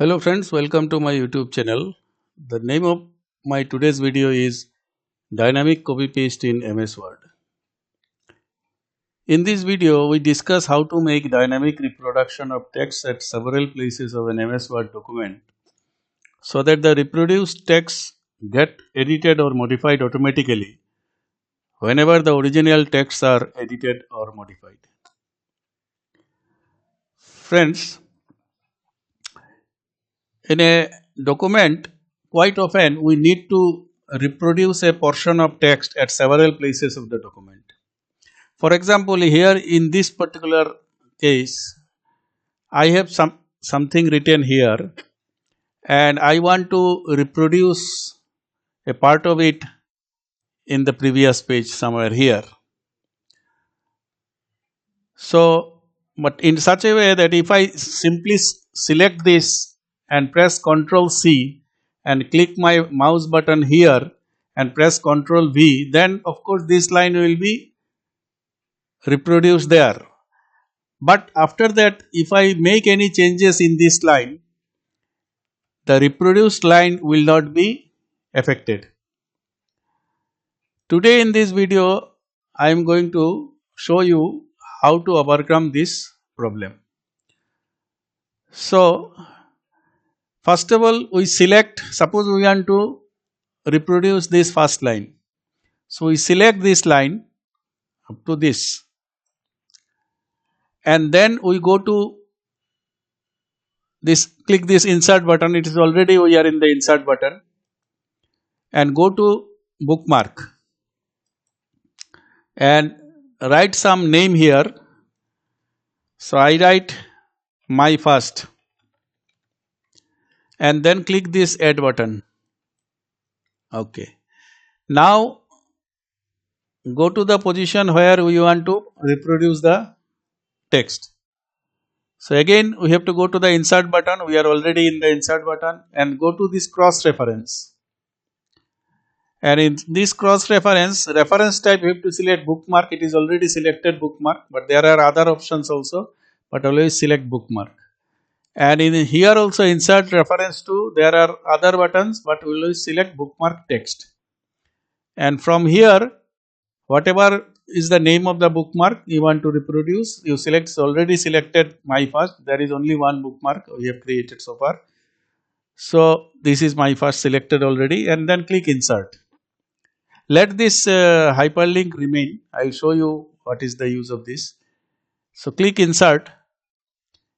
Hello friends, welcome to my YouTube channel. The name of my today's video is Dynamic Copy Paste in MS Word. In this video, we discuss how to make dynamic reproduction of text at several places of an MS Word document so that the reproduced text get edited or modified automatically whenever the original texts are edited or modified. Friends, in a document, quite often we need to reproduce a portion of text at several places of the document. For example, here in this particular case, I have something written here and I want to reproduce a part of it in the previous page somewhere here. So, but in such a way that if I simply select this and press Ctrl C and click my mouse button here and press Ctrl V, then of course this line will be reproduced there. But after that, if I make any changes in this line, the reproduced line will not be affected. Today in this video, I am going to show you how to overcome this problem. So, first of all, we select, suppose we want to reproduce this first line. So, we select this line up to this and then we go to this, click this insert button. It is already we are in the insert button and go to bookmark and write some name here. So I write my first and then click this add button. Okay. Now go to the position where we want to reproduce the text. So again we have to go to the insert button. We are already in the insert button and go to this cross reference. And in this cross reference type you have to select bookmark. It is already selected bookmark, but there are other options also, but always select bookmark. And in here also insert reference to, there are other buttons, but we will select bookmark text. And from here, whatever is the name of the bookmark you want to reproduce, you select, already selected my first, there is only one bookmark we have created so far. So this is my first selected already, and then click insert. Let this hyperlink remain. I will show you what is the use of this. So click insert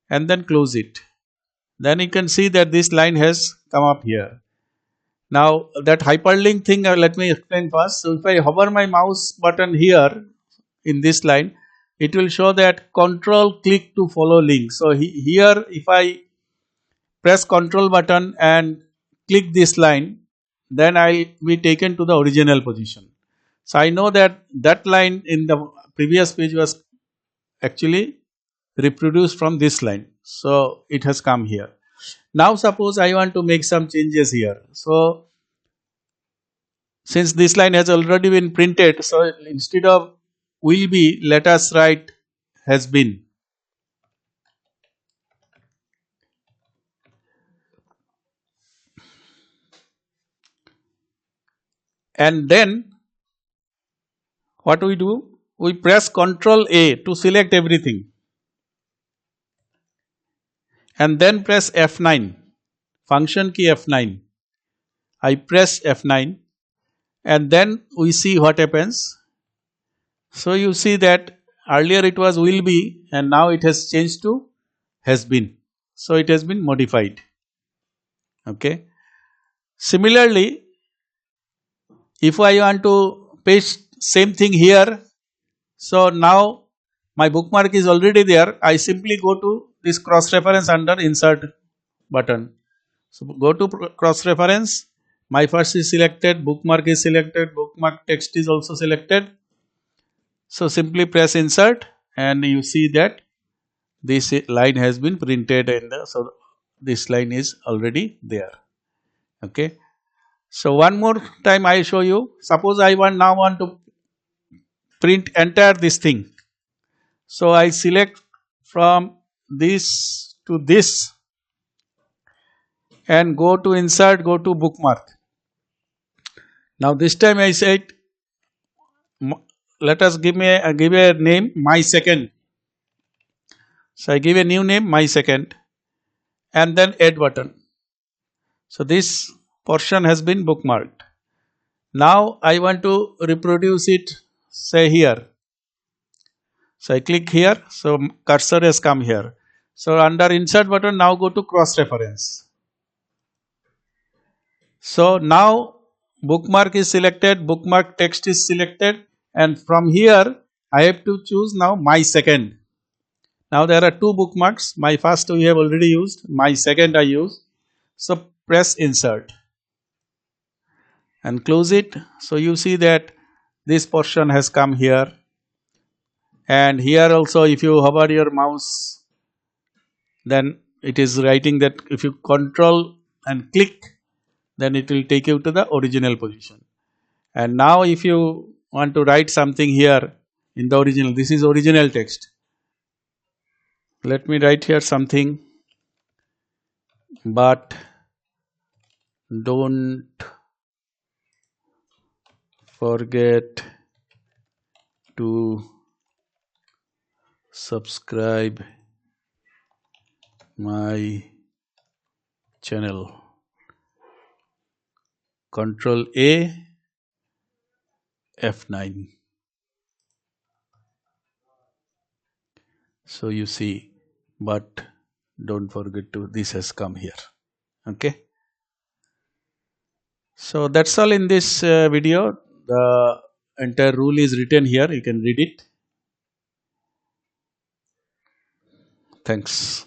and then close it. Then you can see that this line has come up here. Now that hyperlink thing, let me explain first. So if I hover my mouse button here in this line, it will show that control click to follow link. So here if I press control button and click this line, then I will be taken to the original position. So I know that that line in the previous page was actually reproduced from this line. So it has come here. Now suppose I want to make some changes here. So since this line has already been printed, so instead of will be, let us write has been. And then what we do? We press Ctrl A to select everything. And then press F9, function key F9. I press F9 and then we see what happens. So you see that earlier it was will be and now it has changed to has been. So it has been modified. Okay. Similarly, if I want to paste same thing here, so now my bookmark is already there. I simply go to this cross reference under insert button. So go to cross reference. My first is selected, bookmark is selected, bookmark text is also selected. So simply press insert and you see that this line has been printed and so this line is already there. Okay. So one more time I show you. Suppose I now want to print entire this thing. So I select from this to this and go to insert, go to bookmark. Now this time I said, let us give a name, my second. So I give a new name, my second, and then add button. So this portion has been bookmarked. Now I want to reproduce it, say here. So I click here, so cursor has come here. So under insert button, now go to cross reference. So now bookmark is selected, bookmark text is selected, and from here I have to choose now my second. Now there are two bookmarks. My first we have already used, my second I use. So press insert and close it. So you see that this portion has come here, and here also if you hover your mouse, then it is writing that if you control and click, then it will take you to the original position. And now if you want to write something here in the original, this is original text. Let me write here something, but don't forget to subscribe my channel. Control A, F9. So you see, but don't forget to, this has come here. Okay. So that's all in this video. The entire rule is written here. You can read it. Thanks.